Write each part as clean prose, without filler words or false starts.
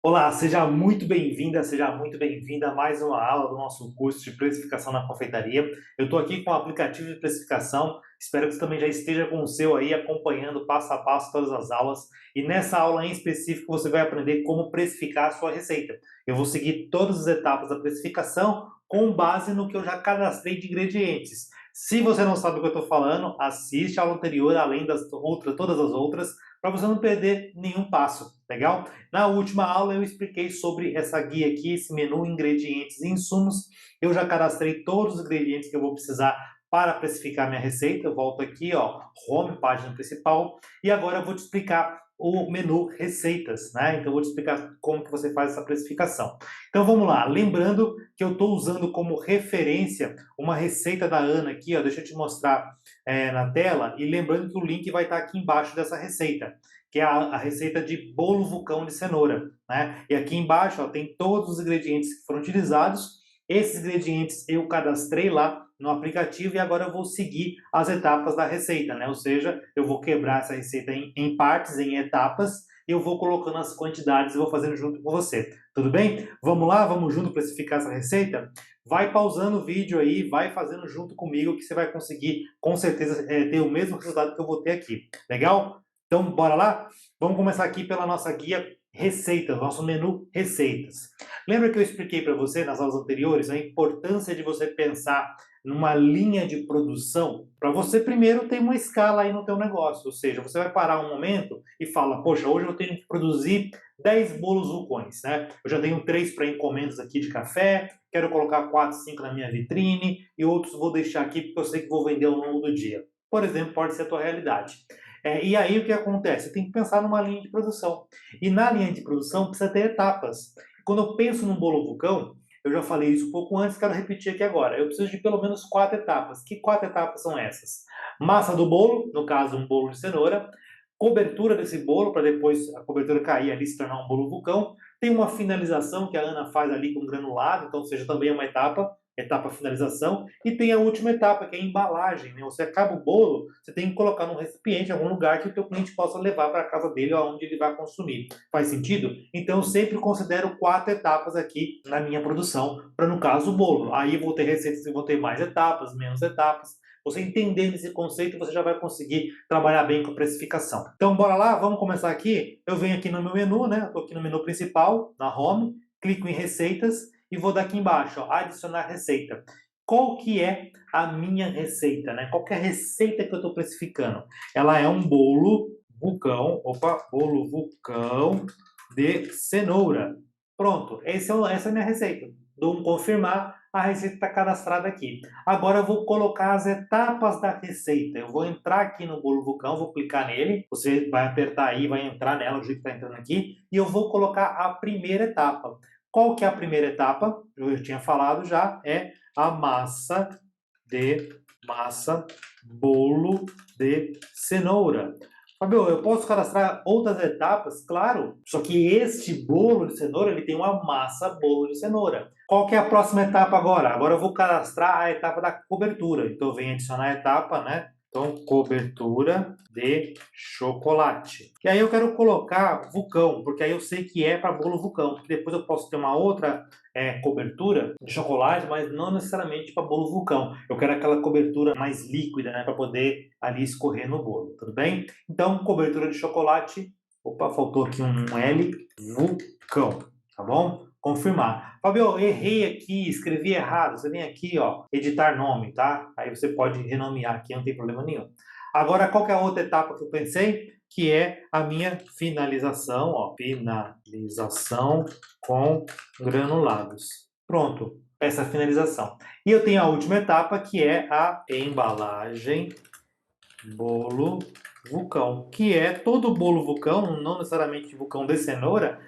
Olá, seja muito bem-vinda, seja muito bem-vinda a mais uma aula do nosso curso de precificação na confeitaria. Eu estou aqui com o aplicativo de precificação, espero que você também já esteja com o seu aí acompanhando passo a passo todas as aulas. E nessa aula em específico você vai aprender como precificar a sua receita. Eu vou seguir todas as etapas da precificação com base no que eu já cadastrei de ingredientes. Se você não sabe o que eu estou falando, assiste a aula anterior, além das outras, todas as outras, para você não perder nenhum passo, legal? Na última aula eu expliquei sobre essa guia aqui, esse menu ingredientes e insumos. Eu já cadastrei todos os ingredientes que eu vou precisar para precificar minha receita. Eu volto aqui, ó, home, página principal, e agora eu vou te explicar o menu receitas, né? Então eu vou te explicar como que você faz essa precificação. Então vamos lá, lembrando que eu estou usando como referência uma receita da Ana aqui, ó, deixa eu te mostrar na tela, e lembrando que o link vai estar aqui embaixo dessa receita, que é a receita de bolo vulcão de cenoura, né? E aqui embaixo, ó, tem todos os ingredientes que foram utilizados. Esses ingredientes eu cadastrei lá no aplicativo e agora eu vou seguir as etapas da receita, né? Ou seja, eu vou quebrar essa receita em partes, em etapas, e eu vou colocando as quantidades e vou fazendo junto com você. Tudo bem? Vamos lá? Vamos junto precificar essa receita? Vai pausando o vídeo aí, vai fazendo junto comigo que você vai conseguir, com certeza, ter o mesmo resultado que eu vou ter aqui. Legal? Então, bora lá? Vamos começar aqui pela nossa guia receitas, nosso menu receitas. Lembra que eu expliquei para você nas aulas anteriores a importância de você pensar numa linha de produção para você primeiro ter uma escala aí no teu negócio, ou seja, você vai parar um momento e fala, poxa, hoje eu tenho que produzir 10 bolos vulcões, né? Eu já tenho 3 para encomendas aqui de café, quero colocar 4, 5 na minha vitrine e outros vou deixar aqui porque eu sei que vou vender ao longo do dia. Por exemplo, pode ser a tua realidade. E aí o que acontece? Você tem que pensar numa linha de produção. E na linha de produção precisa ter etapas. Quando eu penso num bolo vulcão, eu já falei isso um pouco antes, quero repetir aqui agora. Eu preciso de pelo menos 4 etapas. Que 4 etapas são essas? Massa do bolo, no caso um bolo de cenoura, cobertura desse bolo, para depois a cobertura cair ali e se tornar um bolo vulcão. Tem uma finalização que a Ana faz ali com granulado, então, ou seja, também é uma etapa finalização, e tem a última etapa, que é a embalagem, né? Você acaba o bolo, você tem que colocar num recipiente, em algum lugar que o teu cliente possa levar para a casa dele ou aonde ele vai consumir. Faz sentido? Então eu sempre considero 4 etapas aqui na minha produção, para no caso o bolo. Aí eu vou ter receitas que vão ter mais etapas, menos etapas. Você entendendo esse conceito, você já vai conseguir trabalhar bem com a precificação. Então bora lá, vamos começar aqui. Eu venho aqui no meu menu, né? Estou aqui no menu principal, na home, clico em receitas, e vou daqui embaixo, ó, adicionar receita. Qual que é a minha receita, né? Qual que é a receita que eu estou precificando? Ela é um bolo vulcão, bolo vulcão de cenoura. Pronto, essa é a minha receita. Dou um confirmar, a receita está cadastrada aqui. Agora eu vou colocar as etapas da receita. Eu vou entrar aqui no bolo vulcão, vou clicar nele, você vai apertar aí, vai entrar nela, do jeito que está entrando aqui, e eu vou colocar a primeira etapa. Qual que é a primeira etapa? Eu tinha falado já, é a de massa bolo de cenoura. Fabio, eu posso cadastrar outras etapas? Claro, só que este bolo de cenoura, ele tem uma massa bolo de cenoura. Qual que é a próxima etapa agora? Agora eu vou cadastrar a etapa da cobertura. Então, eu venho adicionar a etapa, né? Então, cobertura de chocolate. E aí eu quero colocar vulcão, porque aí eu sei que é para bolo vulcão, porque depois eu posso ter uma outra cobertura de chocolate, mas não necessariamente para bolo vulcão. Eu quero aquela cobertura mais líquida, né, para poder ali escorrer no bolo, tudo bem? Então, cobertura de chocolate. Opa, faltou aqui um L, vulcão, tá bom? Confirmar. Fabio, eu errei aqui, escrevi errado. Você vem aqui, ó, editar nome, tá? Aí você pode renomear aqui, não tem problema nenhum. Agora, qual que é a outra etapa que eu pensei? Que é a minha finalização, ó, finalização com granulados. Pronto, essa é a finalização. E eu tenho a última etapa, que é a embalagem bolo vulcão, que é todo bolo vulcão, não necessariamente vulcão de cenoura,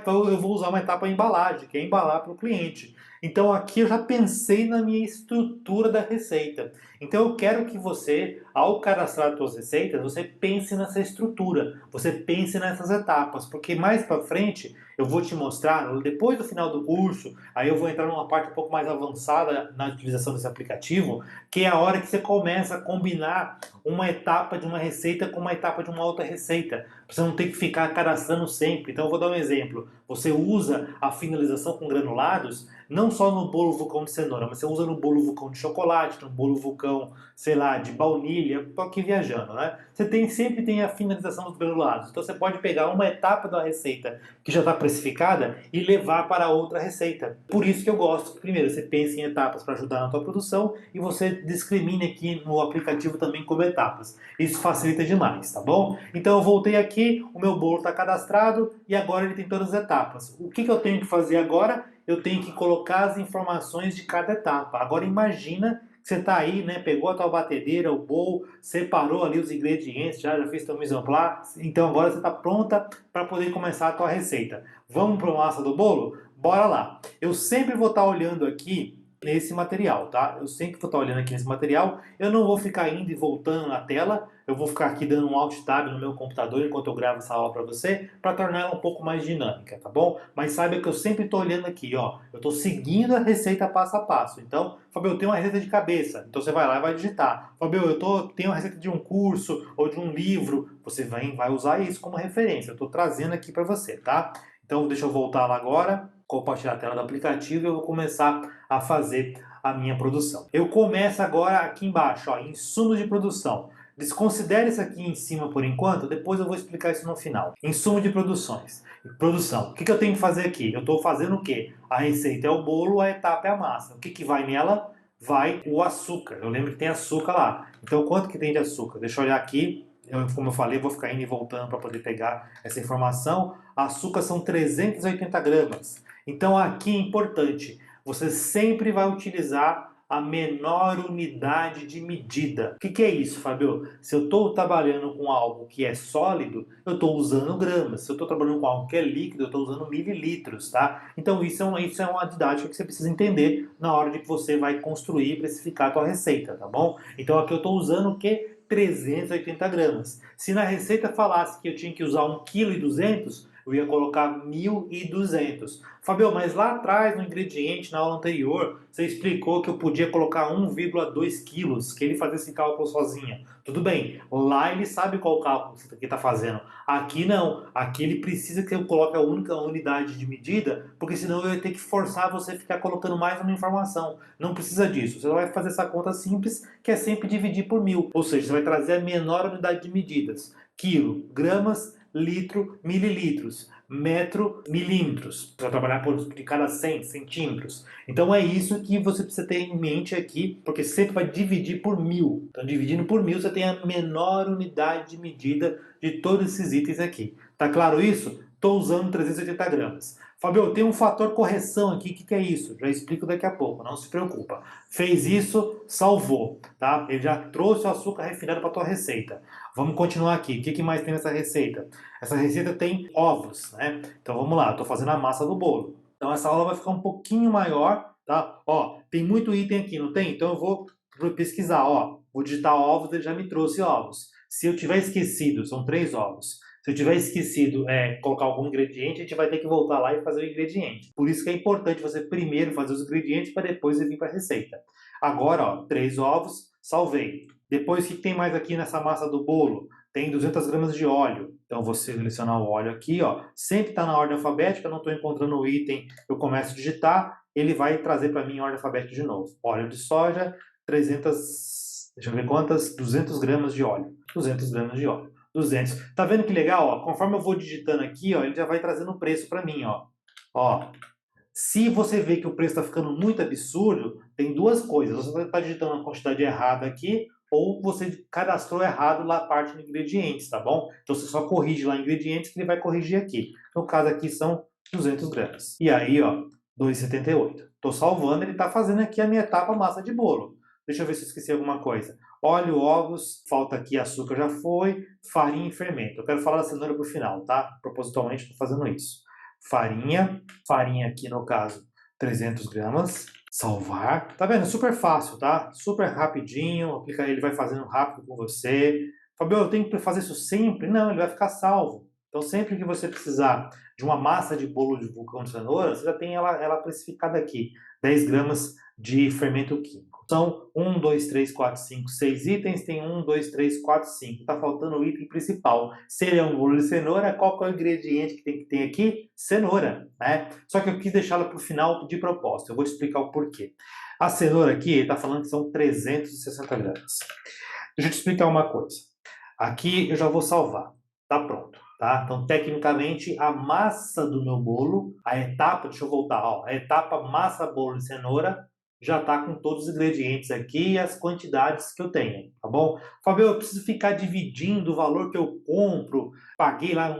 eu vou usar uma etapa embalagem, que é embalar para o cliente. Então aqui eu já pensei na minha estrutura da receita. Então eu quero que você, ao cadastrar as suas receitas, você pense nessa estrutura, você pense nessas etapas, porque mais para frente eu vou te mostrar, depois do final do curso, aí eu vou entrar numa parte um pouco mais avançada na utilização desse aplicativo, que é a hora que você começa a combinar uma etapa de uma receita com uma etapa de uma outra receita. Pra você não ter que ficar cadastrando sempre. Então eu vou dar um exemplo. Você usa a finalização com granulados não só no bolo vulcão de cenoura, mas você usa no bolo vulcão de chocolate, no bolo vulcão, sei lá, de baunilha. Tô aqui viajando, né? Você sempre tem a finalização dos granulados. Então você pode pegar uma etapa da receita que já está precificada e levar para outra receita. Por isso que eu gosto. Primeiro, você pensa em etapas para ajudar na tua produção e você discrimina aqui no aplicativo também como etapas. Isso facilita demais, tá bom? Então eu voltei aqui, o meu bolo está cadastrado e agora ele tem todas as etapas. O que eu tenho que fazer agora? Eu tenho que colocar as informações de cada etapa. Agora imagina que você está aí, né? Pegou a tua batedeira, o bowl, separou ali os ingredientes, já fez teu mise en place. Então agora você está pronta para poder começar a tua receita. Vamos para a massa do bolo? Bora lá! Eu sempre vou estar olhando aqui nesse material, tá? Eu sempre vou estar olhando aqui nesse material. Eu não vou ficar indo e voltando na tela. Eu vou ficar aqui dando um Alt Tab no meu computador enquanto eu gravo essa aula para você, para tornar ela um pouco mais dinâmica, tá bom? Mas saiba que eu sempre estou olhando aqui, ó. Eu estou seguindo a receita passo a passo. Então, Fabio, eu tenho uma receita de cabeça. Então você vai lá e vai digitar. Fabio, tenho uma receita de um curso ou de um livro. Você vai usar isso como referência. Eu estou trazendo aqui para você, tá? Então, deixa eu voltar lá agora, compartilhar a tela do aplicativo e eu vou começar a fazer a minha produção. Eu começo agora aqui embaixo, ó, insumos de produção. Desconsidere isso aqui em cima por enquanto, depois eu vou explicar isso no final. Insumo de produções. Produção. O que eu tenho que fazer aqui? Eu estou fazendo o quê? A receita é o bolo, a etapa é a massa. O que vai nela? Vai o açúcar. Eu lembro que tem açúcar lá. Então, quanto que tem de açúcar? Deixa eu olhar aqui. Como eu falei, vou ficar indo e voltando para poder pegar essa informação. Açúcar são 380 gramas. Então, aqui é importante. Você sempre vai utilizar a menor unidade de medida. O que é isso, Fabio? Se eu estou trabalhando com algo que é sólido, eu estou usando gramas. Se eu estou trabalhando com algo que é líquido, eu estou usando mililitros, tá? Então isso é uma didática que você precisa entender na hora de que você vai construir e precificar a tua receita, tá bom? Então aqui eu estou usando o quê? 380 gramas. Se na receita falasse que eu tinha que usar 1,2 kg, eu ia colocar 1.200. Fabio, mas lá atrás no ingrediente, na aula anterior, você explicou que eu podia colocar 1,2 quilos, que ele fazia esse cálculo sozinha. Tudo bem, lá ele sabe qual cálculo você está fazendo. Aqui não, aqui ele precisa que eu coloque a única unidade de medida, porque senão eu ia ter que forçar você a ficar colocando mais uma informação. Não precisa disso, você vai fazer essa conta simples, que é sempre dividir por 1.000. Ou seja, você vai trazer a menor unidade de medidas. Quilo, gramas, litro, mililitros, metro, milímetros, para trabalhar por de cada 100 centímetros. Então é isso que você precisa ter em mente aqui, porque sempre vai dividir por 1.000. Então dividindo por 1.000 você tem a menor unidade de medida de todos esses itens aqui. Tá claro isso? Estou usando 380 gramas. Fabio, tem um fator correção aqui, o que é isso? Já explico daqui a pouco, não se preocupa. Fez isso, salvou, tá? Ele já trouxe o açúcar refinado para a tua receita. Vamos continuar aqui. O que mais tem nessa receita? Essa receita tem ovos, né? Então vamos lá, estou fazendo a massa do bolo. Então essa aula vai ficar um pouquinho maior, tá? Ó, tem muito item aqui, não tem? Então eu vou pesquisar, ó. Vou digitar ovos, ele já me trouxe ovos. Se eu tiver esquecido, são 3 ovos. Se eu tiver esquecido colocar algum ingrediente, a gente vai ter que voltar lá e fazer o ingrediente. Por isso que é importante você primeiro fazer os ingredientes para depois vir para a receita. Agora, ó, 3 ovos, salvei. Depois, o que tem mais aqui nessa massa do bolo? Tem 200 gramas de óleo. Então, vou selecionar o óleo aqui, ó. Sempre está na ordem alfabética, não estou encontrando o item, eu começo a digitar, ele vai trazer para mim em ordem alfabética de novo. Óleo de soja, 300, deixa eu ver quantas, 200 gramas de óleo. 200 gramas de óleo. 200. Tá vendo que legal, ó? Conforme eu vou digitando aqui, ó, ele já vai trazendo o preço para mim, ó. Ó, se você vê que o preço está ficando muito absurdo, tem duas coisas. Você está digitando uma quantidade errada aqui, ou você cadastrou errado lá a parte de ingredientes, tá bom? Então você só corrige lá ingredientes que ele vai corrigir aqui. No caso aqui são 200 gramas. E aí, ó, 2,78. Estou salvando, ele está fazendo aqui a minha etapa massa de bolo. Deixa eu ver se eu esqueci alguma coisa. Óleo, ovos, falta aqui açúcar, já foi. Farinha e fermento. Eu quero falar da cenoura para o final, tá? Propositalmente estou fazendo isso. Farinha aqui no caso 300 gramas, salvar. Tá vendo? Super fácil, tá? Super rapidinho, ele vai fazendo rápido com você. Fabio, eu tenho que fazer isso sempre? Não, ele vai ficar salvo. Então, sempre que você precisar de uma massa de bolo de vulcão de cenoura, você já tem ela precificada aqui, 10 gramas de fermento químico. São 1, 2, 3, 4, 5, 6 itens, tem 1, 2, 3, 4, 5. Está faltando o item principal. Se ele é um bolo de cenoura, qual que é o ingrediente que tem que ter aqui? Cenoura, né? Só que eu quis deixá-la para o final de propósito. Eu vou explicar o porquê. A cenoura aqui, ele está falando que são 360 gramas. Deixa eu te explicar uma coisa. Aqui eu já vou salvar. Tá pronto, tá? Então, tecnicamente, a massa do meu bolo, a etapa, deixa eu voltar, ó, a etapa massa bolo de cenoura já tá com todos os ingredientes aqui e as quantidades que eu tenho, tá bom? Fabio, eu preciso ficar dividindo o valor que eu compro, paguei lá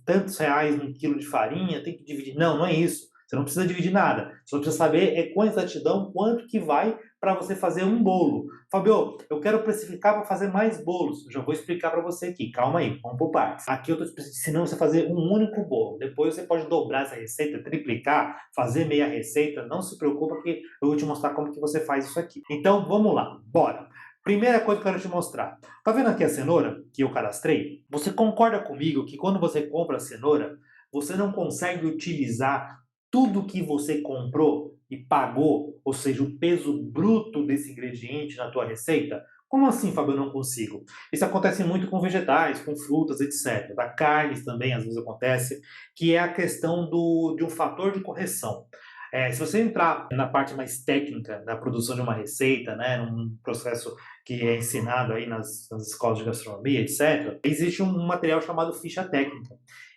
tantos reais num quilo de farinha, tem que dividir. Não, não é isso. Você não precisa dividir nada. Só precisa saber com exatidão quanto que vai para você fazer um bolo. Fabio, eu quero precificar para fazer mais bolos. Eu já vou explicar para você aqui. Calma aí, vamos por partes. Aqui eu estou te ensinando você a fazer um único bolo. Depois você pode dobrar essa receita, triplicar, fazer meia receita. Não se preocupa que eu vou te mostrar como que você faz isso aqui. Então, vamos lá. Bora. Primeira coisa que eu quero te mostrar. Tá vendo aqui a cenoura que eu cadastrei? Você concorda comigo que quando você compra a cenoura, você não consegue utilizar tudo que você comprou e pagou, ou seja, o peso bruto desse ingrediente na tua receita? Como assim, Fábio, eu não consigo? Isso acontece muito com vegetais, com frutas, etc. Da carnes também, às vezes acontece, que é a questão de um fator de correção. Se você entrar na parte mais técnica da produção de uma receita, né, num processo que é ensinado aí nas escolas de gastronomia, etc., existe um material chamado ficha técnica.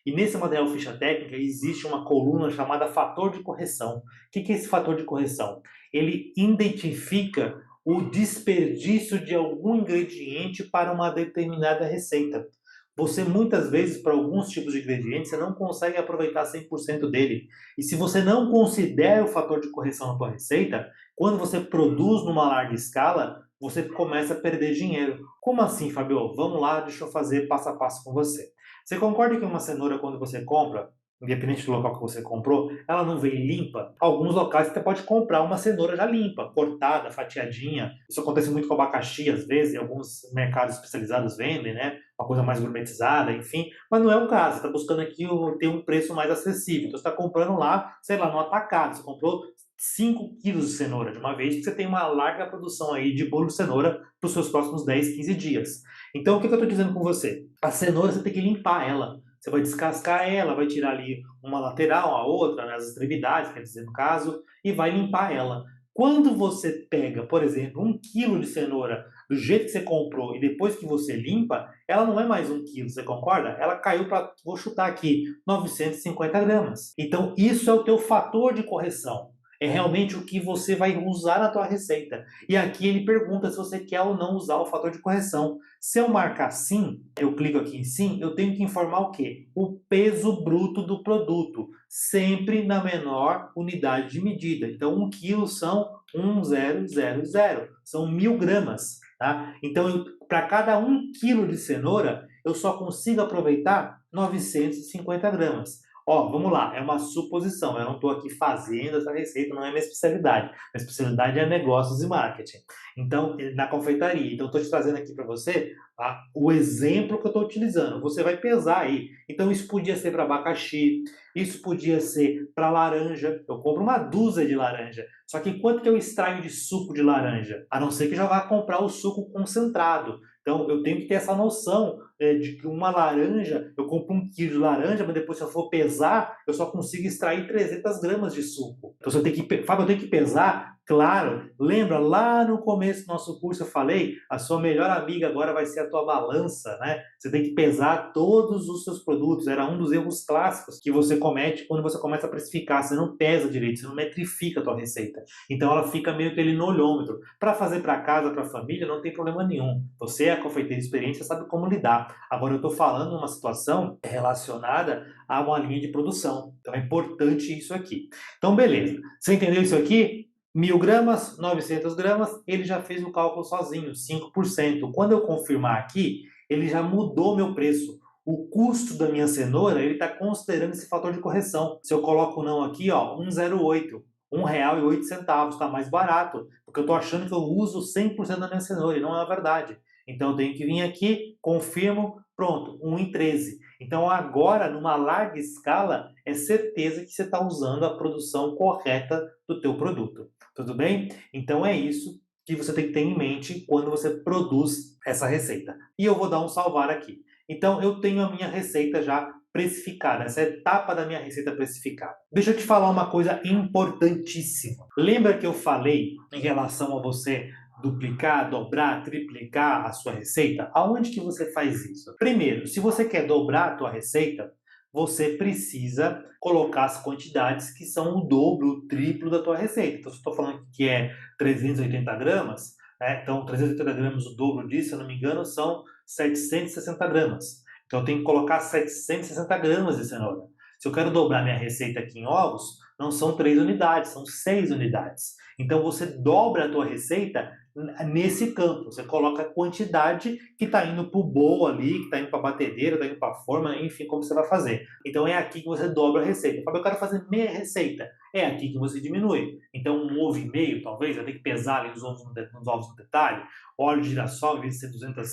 E nesse material ficha técnica existe uma coluna chamada fator de correção. O que é esse fator de correção? Ele identifica o desperdício de algum ingrediente para uma determinada receita. Você muitas vezes, para alguns tipos de ingredientes, você não consegue aproveitar 100% dele. E se você não considera o fator de correção na sua receita, quando você produz numa larga escala, você começa a perder dinheiro. Como assim, Fabio? Vamos lá, deixa eu fazer passo a passo com você. Você concorda que uma cenoura, quando você compra, independente do local que você comprou, ela não vem limpa? Alguns locais você pode comprar uma cenoura já limpa, cortada, fatiadinha. Isso acontece muito com abacaxi, às vezes, alguns mercados especializados vendem, né? Uma coisa mais gourmetizada, enfim. Mas não é o caso. Você está buscando aqui ter um preço mais acessível. Então você está comprando lá, sei lá, no atacado. Você comprou 5 quilos de cenoura de uma vez, porque você tem uma larga produção aí de bolo de cenoura para os seus próximos 10, 15 dias. Então, o que eu estou dizendo com você? A cenoura você tem que limpar ela. Você vai descascar ela, vai tirar ali uma lateral, a outra, né, as extremidades, quer dizer, no caso, e vai limpar ela. Quando você pega, por exemplo, 1 quilo de cenoura do jeito que você comprou e depois que você limpa, ela não é mais 1 quilo, você concorda? Ela caiu para, vou chutar aqui, 950 gramas. Então, isso é o teu fator de correção. É realmente o que você vai usar na tua receita. E aqui ele pergunta se você quer ou não usar o fator de correção. Se eu marcar sim, eu clico aqui em sim, eu tenho que informar o quê? O peso bruto do produto, sempre na menor unidade de medida. Então, 1 quilo são 1000, são 1000 gramas. Tá? Então, para cada 1 quilo de cenoura, eu só consigo aproveitar 950 gramas. Ó, vamos lá, é uma suposição. Eu não estou aqui fazendo essa receita, não é minha especialidade. Minha especialidade é negócios e marketing. Então, na confeitaria. Então, estou te trazendo aqui para você o exemplo que eu estou utilizando. Você vai pesar aí. Então, isso podia ser para abacaxi, isso podia ser para laranja. Eu compro uma dúzia de laranja. Só que quanto que eu extraio de suco de laranja? A não ser que já vá comprar o suco concentrado. Então, eu tenho que ter essa noção de que uma laranja, eu compro 1 quilo de laranja, mas depois se eu for pesar, eu só consigo extrair 300 gramas de suco. Então, se eu tenho que, Fábio, eu tenho que pesar, claro, lembra lá no começo do nosso curso eu falei, a sua melhor amiga agora vai ser a tua balança, né? Você tem que pesar todos os seus produtos. Era um dos erros clássicos que você comete quando você começa a precificar. Você não pesa direito, você não metrifica a tua receita. Então ela fica meio que ali no olhômetro. Para fazer para casa, para a família, não tem problema nenhum. Você é a confeiteira de experiência, sabe como lidar. Agora eu estou falando numa situação relacionada a uma linha de produção. Então é importante isso aqui. Então beleza. Você entendeu isso aqui? 1000 gramas, 900 gramas, ele já fez o cálculo sozinho, 5%. Quando eu confirmar aqui, ele já mudou meu preço. O custo da minha cenoura, ele está considerando esse fator de correção. Se eu coloco o não aqui, ó, 1,08, R$ 1,08, está mais barato, porque eu estou achando que eu uso 100% da minha cenoura, e não é a verdade. Então eu tenho que vir aqui, confirmo, pronto, 1,13. Então agora, numa larga escala, é certeza que você está usando a produção correta do teu produto. Tudo bem? Então é isso que você tem que ter em mente quando você produz essa receita. E eu vou dar um salvar aqui. Então eu tenho a minha receita já precificada, essa etapa da minha receita precificada. Deixa eu te falar uma coisa importantíssima. Lembra que eu falei em relação a você duplicar, dobrar, triplicar a sua receita? Aonde que você faz isso? Primeiro, se você quer dobrar a tua receita, você precisa colocar as quantidades que são o dobro, o triplo da tua receita. Então, se eu estou falando que é 380 gramas, né? Então 380 gramas, o dobro disso, se eu não me engano, são 760 gramas. Então eu tenho que colocar 760 gramas de cenoura. Se eu quero dobrar minha receita aqui em ovos, não são 3 unidades, são 6 unidades. Então você dobra a tua receita nesse campo. Você coloca a quantidade que está indo para o bowl ali, que está indo para a batedeira, está indo para a forma, enfim, como você vai fazer. Então é aqui que você dobra a receita. Fábio, eu quero fazer meia receita. É aqui que você diminui. Então um ovo e meio, talvez, vai ter que pesar ali os ovos no detalhe. Óleo de girassol, em vez de ser 200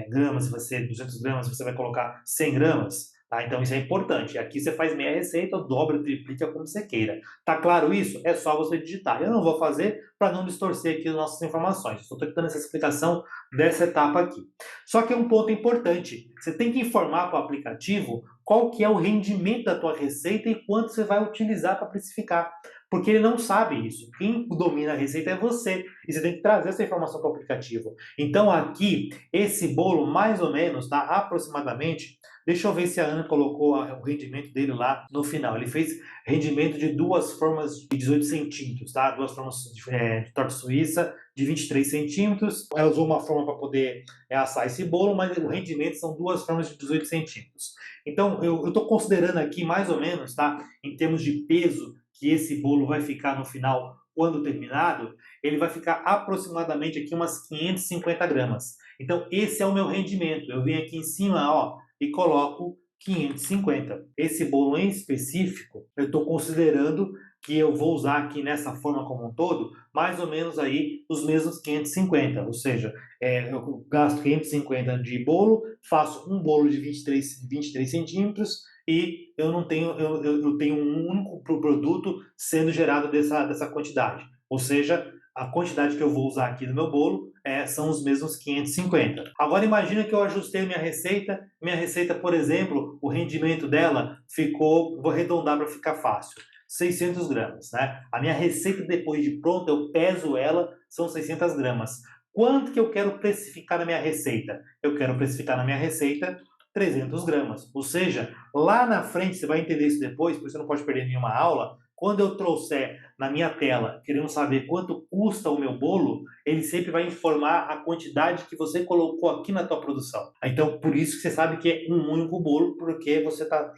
gramas, vai ser 200 gramas, você vai colocar 100 gramas. Tá? Então isso é importante. Aqui você faz meia receita, dobra, triplica como você queira. Tá claro isso? É só você digitar. Eu não vou fazer para não distorcer aqui as nossas informações. Estou dando essa explicação dessa etapa aqui. Só que é um ponto importante. Você tem que informar para o aplicativo qual que é o rendimento da tua receita e quanto você vai utilizar para precificar. Porque ele não sabe isso. Quem domina a receita é você. E você tem que trazer essa informação para o aplicativo. Então aqui, esse bolo, mais ou menos, tá? Aproximadamente. Deixa eu ver se a Ana colocou o rendimento dele lá no final. Ele fez rendimento de duas formas de 18 centímetros, tá? Duas formas de torta suíça de 23 centímetros. Ela usou uma forma para poder assar esse bolo, mas o rendimento são duas formas de 18 centímetros. Então, eu estou considerando aqui mais ou menos, tá? Em termos de peso, que esse bolo vai ficar no final, quando terminado, ele vai ficar aproximadamente aqui umas 550 gramas. Então, esse é o meu rendimento. Eu venho aqui em cima, ó, e coloco 550. Esse bolo em específico, eu estou considerando que eu vou usar aqui nessa forma como um todo, mais ou menos aí os mesmos 550, ou seja, eu gasto 550 de bolo, faço um bolo de 23 centímetros e eu não tenho, eu tenho um único produto sendo gerado dessa quantidade. Ou seja, a quantidade que eu vou usar aqui no meu bolo são os mesmos 550. Agora imagina que eu ajustei minha receita, por exemplo, o rendimento dela ficou, vou arredondar para ficar fácil, 600 gramas, né? A minha receita depois de pronta, eu peso ela, são 600 gramas. Quanto que eu quero precificar na minha receita? Eu quero precificar na minha receita 300 gramas. Ou seja, lá na frente, você vai entender isso depois, porque você não pode perder nenhuma aula. Quando eu trouxer na minha tela, querendo saber quanto custa o meu bolo, ele sempre vai informar a quantidade que você colocou aqui na tua produção. Então, por isso que você sabe que é um único bolo, porque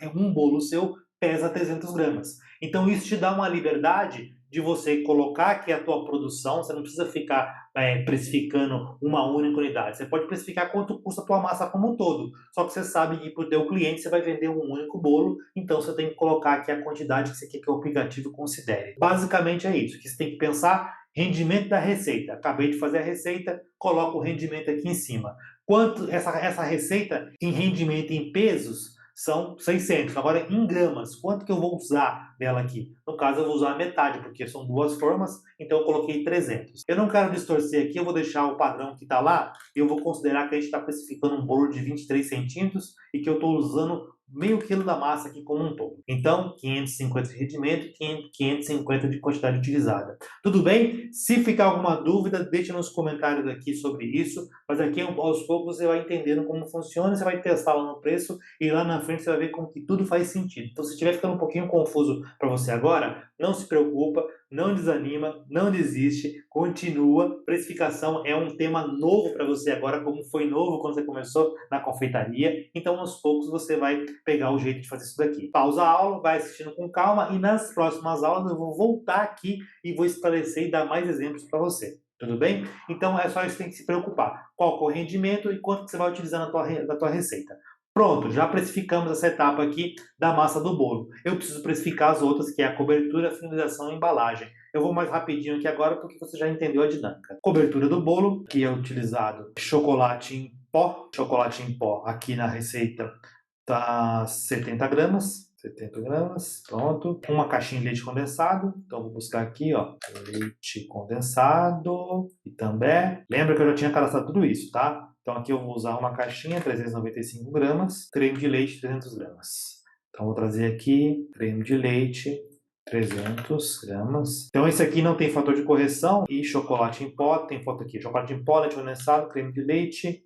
é um bolo seu, pesa 300 gramas. Então, isso te dá uma liberdade de você colocar aqui a tua produção, você não precisa ficar precificando uma única unidade. Você pode precificar quanto custa a tua massa como um todo. Só que você sabe que para o teu cliente você vai vender um único bolo, então você tem que colocar aqui a quantidade que você quer que o aplicativo considere. Basicamente é isso, que você tem que pensar rendimento da receita. Acabei de fazer a receita, coloco o rendimento aqui em cima. Quanto essa receita em rendimento em pesos são 600. Agora, em gramas, quanto que eu vou usar dela aqui? No caso, eu vou usar a metade, porque são duas formas, então eu coloquei 300. Eu não quero distorcer aqui, eu vou deixar o padrão que está lá, e eu vou considerar que a gente está precificando um bolo de 23 centímetros e que eu estou usando meio quilo da massa aqui como um todo. Então, 550 de rendimento e 550 de quantidade utilizada. Tudo bem? Se ficar alguma dúvida, deixe nos comentários aqui sobre isso, mas aqui aos poucos você vai entendendo como funciona, você vai testar lá no preço e lá na frente você vai ver como que tudo faz sentido. Então, se estiver ficando um pouquinho confuso para você agora, não se preocupa, não desanima, não desiste, continua. Precificação é um tema novo para você agora, como foi novo quando você começou na confeitaria. Então, aos poucos você vai pegar o jeito de fazer isso daqui. Pausa a aula, vai assistindo com calma e nas próximas aulas eu vou voltar aqui e vou esclarecer e dar mais exemplos para você. Tudo bem? Então é só isso que tem que se preocupar. Qual é o rendimento e quanto que você vai utilizar na tua receita. Pronto, já precificamos essa etapa aqui da massa do bolo. Eu preciso precificar as outras, que é a cobertura, a finalização e a embalagem. Eu vou mais rapidinho aqui agora porque você já entendeu a dinâmica. Cobertura do bolo, que é utilizado chocolate em pó aqui na receita Tá 70 gramas. 70 gramas, pronto. Uma caixinha de leite condensado. Então, vou buscar aqui, ó, leite condensado e também. Lembra que eu já tinha cadastrado tudo isso, tá? Então, aqui eu vou usar uma caixinha, 395 gramas. Creme de leite, 300 gramas. Então, vou trazer aqui creme de leite, 300 gramas. Então, esse aqui não tem fator de correção. E chocolate em pó, tem foto aqui. Chocolate em pó, leite condensado, creme de leite.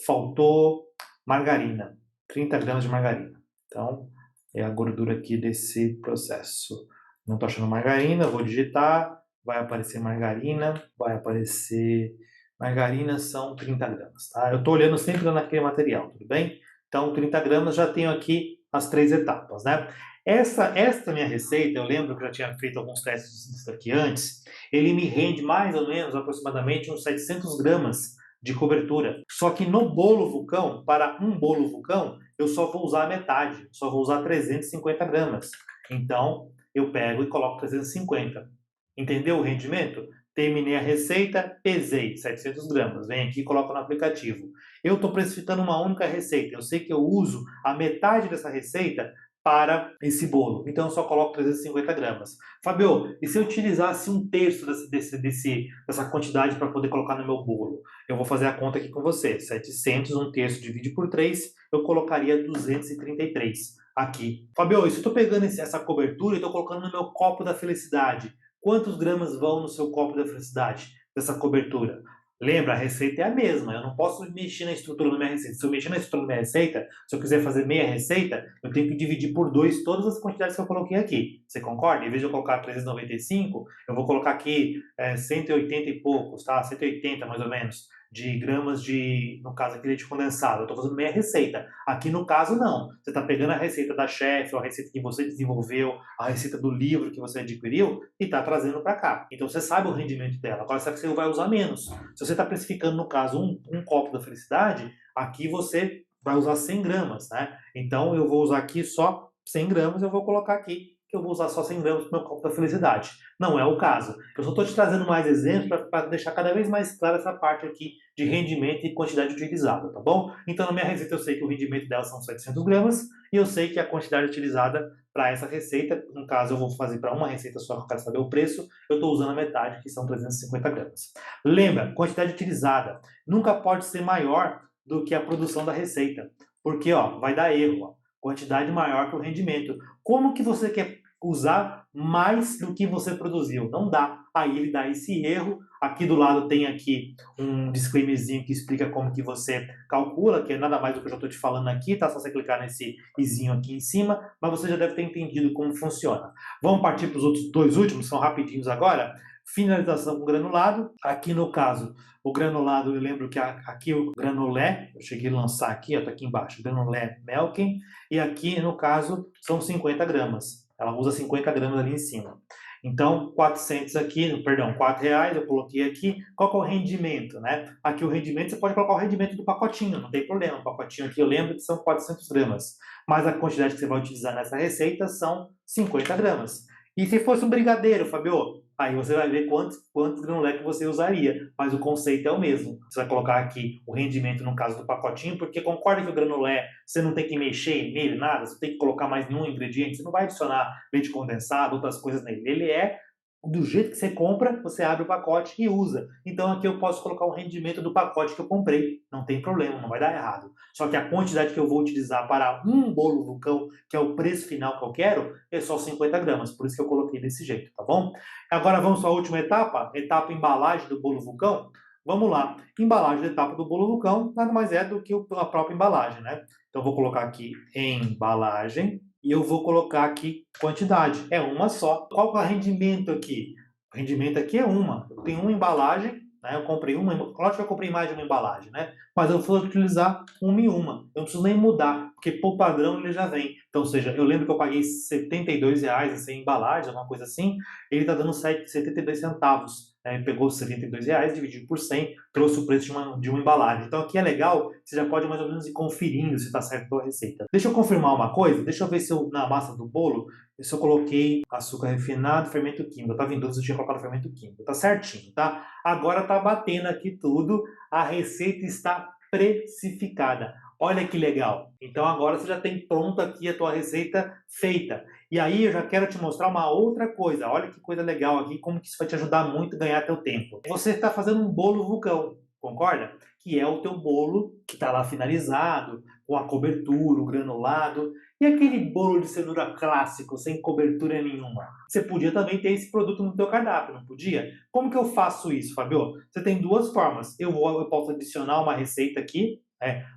Faltou margarina. 30 gramas de margarina. Então, é a gordura aqui desse processo. Não estou achando margarina, vou digitar, vai aparecer margarina, vai aparecer... Margarina são 30 gramas, tá? Eu estou olhando sempre naquele material, tudo bem? Então, 30 gramas, já tenho aqui as 3 etapas, né? Esta minha receita, eu lembro que eu já tinha feito alguns testes disso aqui antes, ele me rende mais ou menos, aproximadamente, uns 700 gramas de cobertura. Só que no bolo vulcão, para um bolo vulcão, eu só vou usar a metade, só vou usar 350 gramas. Então, eu pego e coloco 350. Entendeu o rendimento? Terminei a receita, pesei 700 gramas. Vem aqui e coloco no aplicativo. Eu estou precificando uma única receita. Eu sei que eu uso a metade dessa receita para esse bolo. Então, eu só coloco 350 gramas. Fabio, e se eu utilizasse um terço dessa quantidade para poder colocar no meu bolo? Eu vou fazer a conta aqui com você. 700, um terço divide por 3, eu colocaria 233 aqui. Fabio, e se eu estou pegando essa cobertura e estou colocando no meu copo da felicidade, quantos gramas vão no seu copo da felicidade dessa cobertura? Lembra, a receita é a mesma. Eu não posso mexer na estrutura da minha receita. Se eu mexer na estrutura da minha receita, se eu quiser fazer meia receita, eu tenho que dividir por 2 todas as quantidades que eu coloquei aqui. Você concorda? Em vez de eu colocar 395, eu vou colocar aqui 180 e poucos, tá? 180 mais ou menos, de gramas de, no caso aqui, leite condensado. Eu estou fazendo meia receita. Aqui no caso, não. Você está pegando a receita da chefe, ou a receita que você desenvolveu, a receita do livro que você adquiriu, e está trazendo para cá. Então você sabe o rendimento dela. Agora você vai usar menos. Se você está precificando, no caso, um copo da felicidade, aqui você vai usar 100 gramas, né? Então eu vou usar aqui só 100 gramas, eu vou colocar aqui que eu vou usar só 100 gramas para o meu copo da felicidade. Não é o caso. Eu só estou te trazendo mais exemplos para deixar cada vez mais clara essa parte aqui de rendimento e quantidade utilizada, tá bom? Então, na minha receita, eu sei que o rendimento dela são 700 gramas e eu sei que a quantidade utilizada para essa receita, no caso, eu vou fazer para uma receita só, que eu quero saber o preço, eu estou usando a metade, que são 350 gramas. Lembra, quantidade utilizada nunca pode ser maior do que a produção da receita, porque ó, vai dar erro. Ó. Quantidade maior que o rendimento. Como que você quer usar mais do que você produziu? Não dá. Aí ele dá esse erro. Aqui do lado tem aqui um disclaimerzinho que explica como que você calcula, que é nada mais do que eu já estou te falando aqui, tá? Só você clicar nesse izinho aqui em cima, mas você já deve ter entendido como funciona. Vamos partir para os outros 2 últimos, são rapidinhos agora. Finalização com granulado. Aqui no caso, o granulado, eu lembro que aqui o granulé, eu cheguei a lançar aqui, ó, tá aqui embaixo, granulé Melken, e aqui no caso são 50 gramas. Ela usa 50 gramas ali em cima. Então, 400 aqui, perdão, R$ 4 eu coloquei aqui. Qual que é o rendimento, né? Aqui o rendimento, você pode colocar o rendimento do pacotinho, não tem problema. O pacotinho aqui eu lembro que são 400 gramas. Mas a quantidade que você vai utilizar nessa receita são 50 gramas. E se fosse um brigadeiro, Fabio? Aí você vai ver quantos granulé que você usaria, mas o conceito é o mesmo. Você vai colocar aqui o rendimento no caso do pacotinho, porque concorda que o granulé você não tem que mexer nele, nada, você tem que colocar mais nenhum ingrediente, você não vai adicionar leite condensado, outras coisas nele. Ele é do jeito que você compra, você abre o pacote e usa. Então aqui eu posso colocar o rendimento do pacote que eu comprei, não tem problema, não vai dar errado. Só que a quantidade que eu vou utilizar para um bolo vulcão, que é o preço final que eu quero, é só 50 gramas, por isso que eu coloquei desse jeito, tá bom? Agora vamos para a última etapa, etapa embalagem do bolo vulcão. Vamos lá, embalagem da etapa do bolo vulcão nada mais é do que a própria embalagem, né? Então vou colocar aqui embalagem, e eu vou colocar aqui quantidade. É uma só. Qual que é o rendimento aqui? O rendimento aqui é uma. Eu tenho uma embalagem, né? Eu comprei uma. Lógico que eu comprei mais de uma embalagem, né? Mas eu vou utilizar uma e uma. Eu não preciso nem mudar, porque por padrão ele já vem. Então, ou seja, eu lembro que eu paguei R$ 72 essa embalagem, alguma coisa assim. Ele está dando 72 centavos. Ele pegou os R$ 72, dividiu por 100, trouxe o preço de uma embalagem. Então aqui é legal, você já pode mais ou menos ir conferindo se está certo a sua receita. Deixa eu confirmar uma coisa, deixa eu ver se eu, na massa do bolo, se eu coloquei açúcar refinado, fermento químico. Eu estava em dúvida se eu tinha colocado fermento químico. Tá certinho, tá? Agora tá batendo aqui tudo, a receita está precificada. Olha que legal. Então agora você já tem pronto aqui a tua receita feita. E aí eu já quero te mostrar uma outra coisa. Olha que coisa legal aqui, como que isso vai te ajudar muito a ganhar teu tempo. Você está fazendo um bolo vulcão, concorda? Que é o teu bolo que está lá finalizado, com a cobertura, o granulado. E aquele bolo de cenoura clássico, sem cobertura nenhuma? Você podia também ter esse produto no teu cardápio, não podia? Como que eu faço isso, Fabio? Você tem duas formas. Eu posso adicionar uma receita aqui,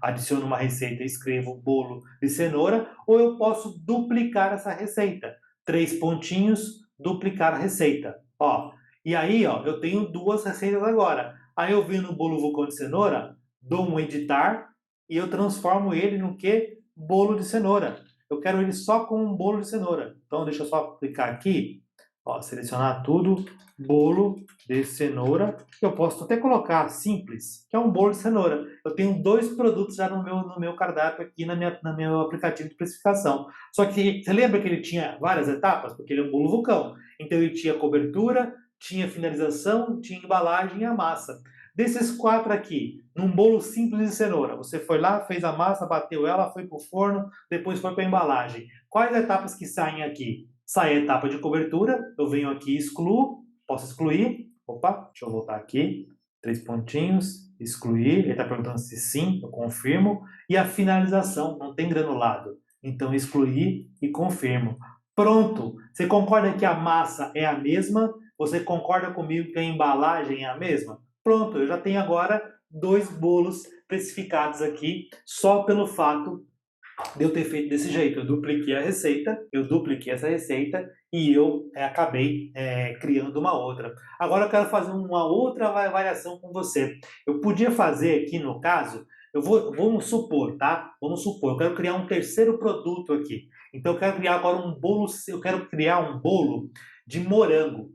adiciono uma receita e escrevo bolo de cenoura, ou eu posso duplicar essa receita. 3 pontinhos, duplicar a receita. Ó, e aí, ó, eu tenho duas receitas agora. Aí eu venho no bolo vulcão de cenoura, dou um editar e eu transformo ele no que? Bolo de cenoura. Eu quero ele só com um bolo de cenoura. Então deixa eu só clicar aqui, ó, selecionar tudo, bolo de cenoura. Eu posso até colocar simples, que é um bolo de cenoura. Eu tenho dois produtos já no meu cardápio aqui no meu aplicativo de precificação. Só que você lembra que ele tinha várias etapas? Porque ele é um bolo vulcão. Então ele tinha cobertura, tinha finalização, tinha embalagem e a massa. Desses quatro aqui, num bolo simples de cenoura, você foi lá, fez a massa, bateu ela, foi para o forno, depois foi para a embalagem. Quais etapas que saem aqui? Sai a etapa de cobertura, eu venho aqui e excluo, posso excluir. Opa, deixa eu voltar aqui. 3 pontinhos, excluir. Ele está perguntando se sim, eu confirmo. E a finalização, não tem granulado. Então, excluir e confirmo. Pronto! Você concorda que a massa é a mesma? Você concorda comigo que a embalagem é a mesma? Pronto, eu já tenho agora dois bolos precificados aqui, só pelo fato de eu ter feito desse jeito. Eu dupliquei essa receita e eu acabei criando uma outra. Agora eu quero fazer uma outra variação com você. Eu podia fazer aqui no caso, vamos supor, tá? Vamos supor, eu quero criar um terceiro produto aqui. Então eu quero criar agora um bolo, eu quero criar um bolo de morango.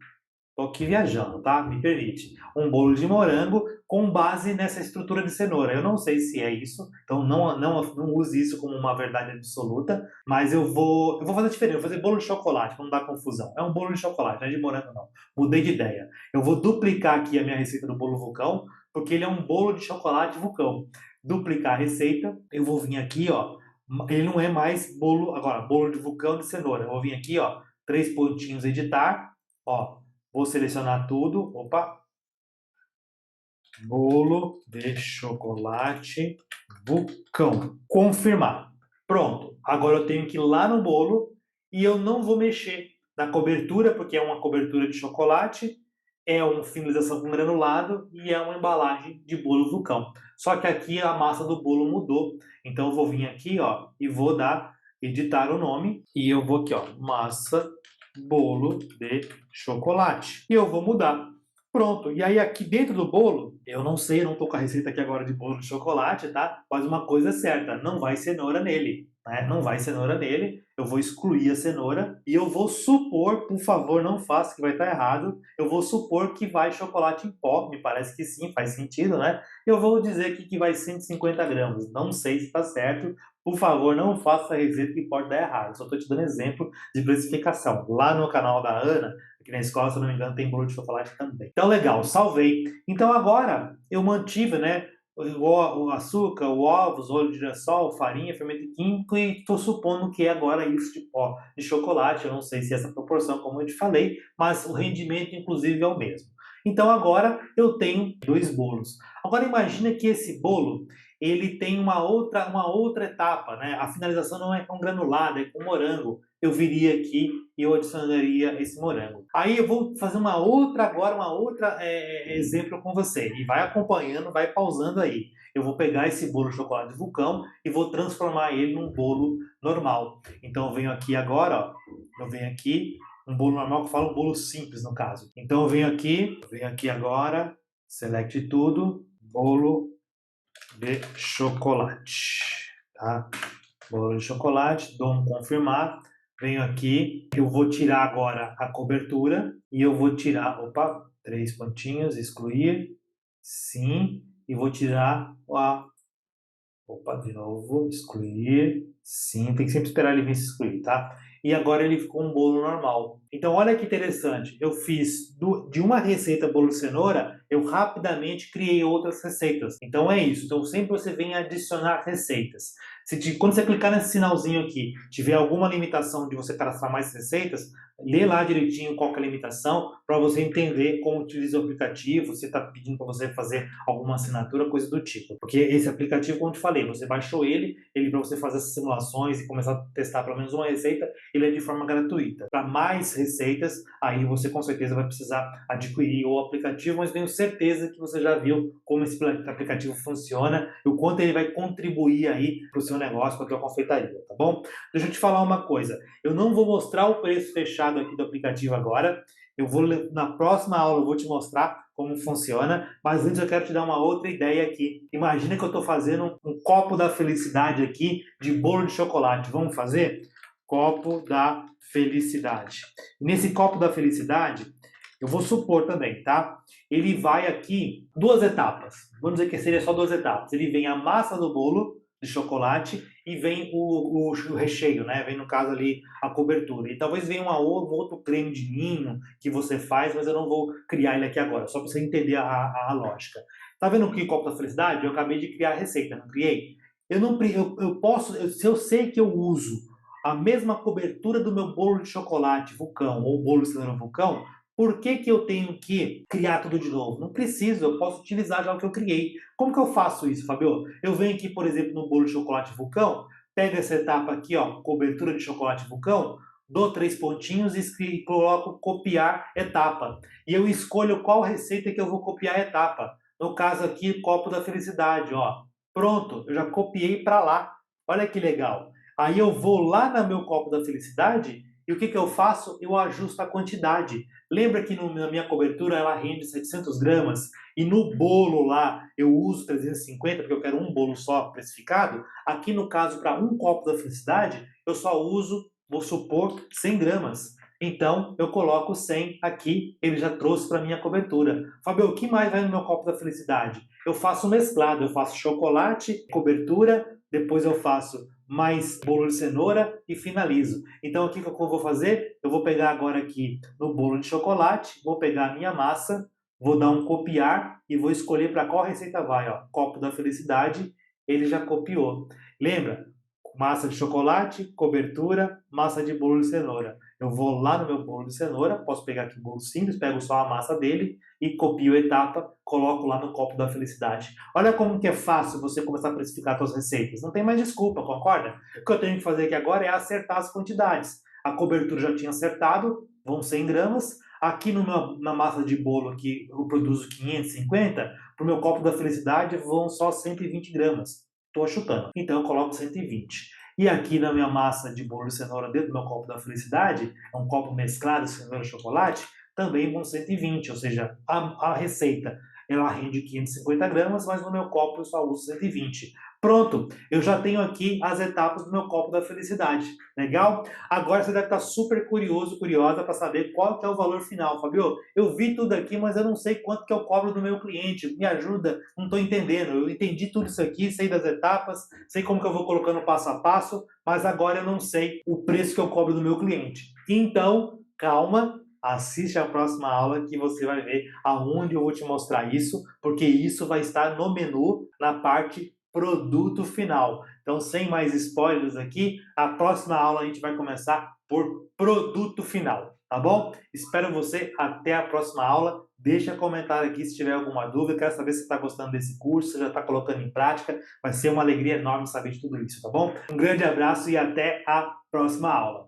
Estou aqui viajando, tá? Me permite. Um bolo de morango com base nessa estrutura de cenoura. Eu não sei se é isso, então não use isso como uma verdade absoluta, mas eu vou fazer diferente. Eu vou fazer bolo de chocolate, para não dar confusão. É um bolo de chocolate, não é de morango, não. Mudei de ideia. Eu vou duplicar aqui a minha receita do bolo vulcão, porque ele é um bolo de chocolate vulcão. Duplicar a receita, eu vou vir aqui, ó. Ele não é mais bolo, agora, bolo de vulcão de cenoura. Eu vou vir aqui, ó, 3 pontinhos, editar, ó. Vou selecionar tudo. Opa! Bolo de chocolate vulcão. Confirmar. Pronto. Agora eu tenho que ir lá no bolo e eu não vou mexer na cobertura, porque é uma cobertura de chocolate, é uma finalização com granulado e é uma embalagem de bolo vulcão. Só que aqui a massa do bolo mudou. Então eu vou vir aqui, ó, e vou editar o nome e eu vou aqui, ó, massa bolo de chocolate. E eu vou mudar. Pronto. E aí aqui dentro do bolo, eu não sei, eu não tô com a receita aqui agora de bolo de chocolate, tá? Mas uma coisa é certa, não vai cenoura nele, né? Não vai cenoura nele. Eu vou excluir a cenoura e eu vou supor, por favor, não faça que vai estar errado. Eu vou supor que vai chocolate em pó, me parece que sim, faz sentido, né? Eu vou dizer aqui que vai 150 gramas. Não sei se está certo. Por favor, não faça a receita que pode dar errado. Só estou te dando exemplo de precificação. Lá no canal da Ana, aqui na escola, se eu não me engano, tem bolo de chocolate também. Então, legal, salvei. Então, agora, eu mantive, né, o açúcar, o ovos, óleo de girassol, farinha, fermento químico e estou supondo que é agora isso de pó de chocolate. Eu não sei se é essa proporção, como eu te falei, mas o rendimento, inclusive, é o mesmo. Então, agora eu tenho dois bolos. Agora, imagina que esse bolo ele tem uma outra etapa, né? A finalização não é com granulado, é com morango. Eu viria aqui e eu adicionaria esse morango. Aí eu vou fazer uma outra exemplo com você. E vai acompanhando, vai pausando aí. Eu vou pegar esse bolo de chocolate de vulcão e vou transformar ele num bolo normal. Então eu venho aqui agora, ó. Eu venho aqui, um bolo normal que eu falo um bolo simples no caso. Então eu venho aqui agora, select tudo, bolo de chocolate, tá? Bolo de chocolate, dou um confirmar, venho aqui, eu vou tirar agora a cobertura e eu vou tirar, opa, 3 pontinhos, excluir, sim, e vou tirar opa, de novo, excluir, sim, tem que sempre esperar ele vir se excluir, tá? E agora ele ficou um bolo normal. Então, olha que interessante, eu fiz de uma receita bolo de cenoura, eu rapidamente criei outras receitas. Então é isso, então sempre você vem adicionar receitas. Quando você clicar nesse sinalzinho aqui, tiver alguma limitação de você cadastrar mais receitas, lê lá direitinho qual que é a limitação, para você entender como utiliza o aplicativo, se está pedindo para você fazer alguma assinatura, coisa do tipo. Porque esse aplicativo, como eu te falei, você baixou ele para você fazer essas simulações e começar a testar pelo menos uma receita, ele é de forma gratuita. Para mais receitas, aí você com certeza vai precisar adquirir o aplicativo, mas tenho certeza que você já viu como esse aplicativo funciona e o quanto ele vai contribuir aí para o seu negócio, para a tua confeitaria, tá bom? Deixa eu te falar uma coisa, eu não vou mostrar o preço fechado aqui do aplicativo agora, na próxima aula eu vou te mostrar como funciona, mas antes eu quero te dar uma outra ideia aqui. Imagina que eu estou fazendo um copo da felicidade aqui de bolo de chocolate. Vamos fazer? Copo da felicidade. Nesse copo da felicidade, eu vou supor também, tá? Ele vai aqui duas etapas. Vamos dizer que seria só duas etapas. Ele vem a massa do bolo de chocolate e vem o recheio, né? Vem, no caso ali, a cobertura. E talvez venha um outro creme de ninho que você faz, mas eu não vou criar ele aqui agora, só para você entender a lógica. Tá vendo que copo da felicidade? Eu acabei de criar a receita, não criei? Eu não eu posso, se eu sei que eu uso a mesma cobertura do meu bolo de chocolate vulcão ou bolo de cenoura vulcão, por que que eu tenho que criar tudo de novo? Não preciso, eu posso utilizar já o que eu criei. Como que eu faço isso, Fabio? Eu venho aqui, por exemplo, no bolo de chocolate vulcão, pego essa etapa aqui, ó, cobertura de chocolate vulcão, dou 3 pontinhos e coloco copiar etapa. E eu escolho qual receita que eu vou copiar a etapa. No caso aqui, copo da felicidade, ó. Pronto, eu já copiei para lá. Olha que legal. Aí eu vou lá no meu copo da felicidade e o que que eu faço? Eu ajusto a quantidade. Lembra que na minha cobertura ela rende 700 gramas e no bolo lá eu uso 350 porque eu quero um bolo só precificado? Aqui no caso, para um copo da felicidade, eu só uso, vou supor, 100 gramas. Então eu coloco 100 aqui, ele já trouxe para minha cobertura. Fabio, o que mais vai no meu copo da felicidade? Eu faço mesclado, eu faço chocolate, cobertura, depois eu faço mais bolo de cenoura e finalizo. Então, o que eu vou fazer? Eu vou pegar agora aqui no bolo de chocolate, vou pegar a minha massa, vou dar um copiar e vou escolher para qual receita vai. Ó, copo da felicidade, ele já copiou. Lembra? Massa de chocolate, cobertura, massa de bolo de cenoura. Eu vou lá no meu bolo de cenoura, posso pegar aqui um bolo simples, pego só a massa dele e copio a etapa, coloco lá no copo da felicidade. Olha como que é fácil você começar a precificar suas receitas. Não tem mais desculpa, concorda? O que eu tenho que fazer aqui agora é acertar as quantidades. A cobertura já tinha acertado, vão 100 gramas. Aqui na massa de bolo aqui eu produzo 550, para o meu copo da felicidade vão só 120 gramas. Estou chutando. Então eu coloco 120. E aqui na minha massa de bolo de cenoura dentro do meu copo da felicidade, é um copo mesclado de cenoura e chocolate, também vão 120, ou seja, a receita ela rende 550 gramas, mas no meu copo eu só uso 120. Pronto, eu já tenho aqui as etapas do meu copo da felicidade. Legal? Agora você deve estar super curioso, curiosa para saber qual que é o valor final. Fabio, eu vi tudo aqui, mas eu não sei quanto que eu cobro do meu cliente. Me ajuda, não estou entendendo. Eu entendi tudo isso aqui, sei das etapas, sei como que eu vou colocando passo a passo, mas agora eu não sei o preço que eu cobro do meu cliente. Então, calma, assiste a próxima aula que você vai ver aonde eu vou te mostrar isso, porque isso vai estar no menu, na parte produto final. Então, sem mais spoilers aqui, a próxima aula a gente vai começar por produto final, tá bom? Espero você até a próxima aula. Deixa comentário aqui se tiver alguma dúvida. Quero saber se você está gostando desse curso, se já está colocando em prática. Vai ser uma alegria enorme saber de tudo isso, tá bom? Um grande abraço e até a próxima aula.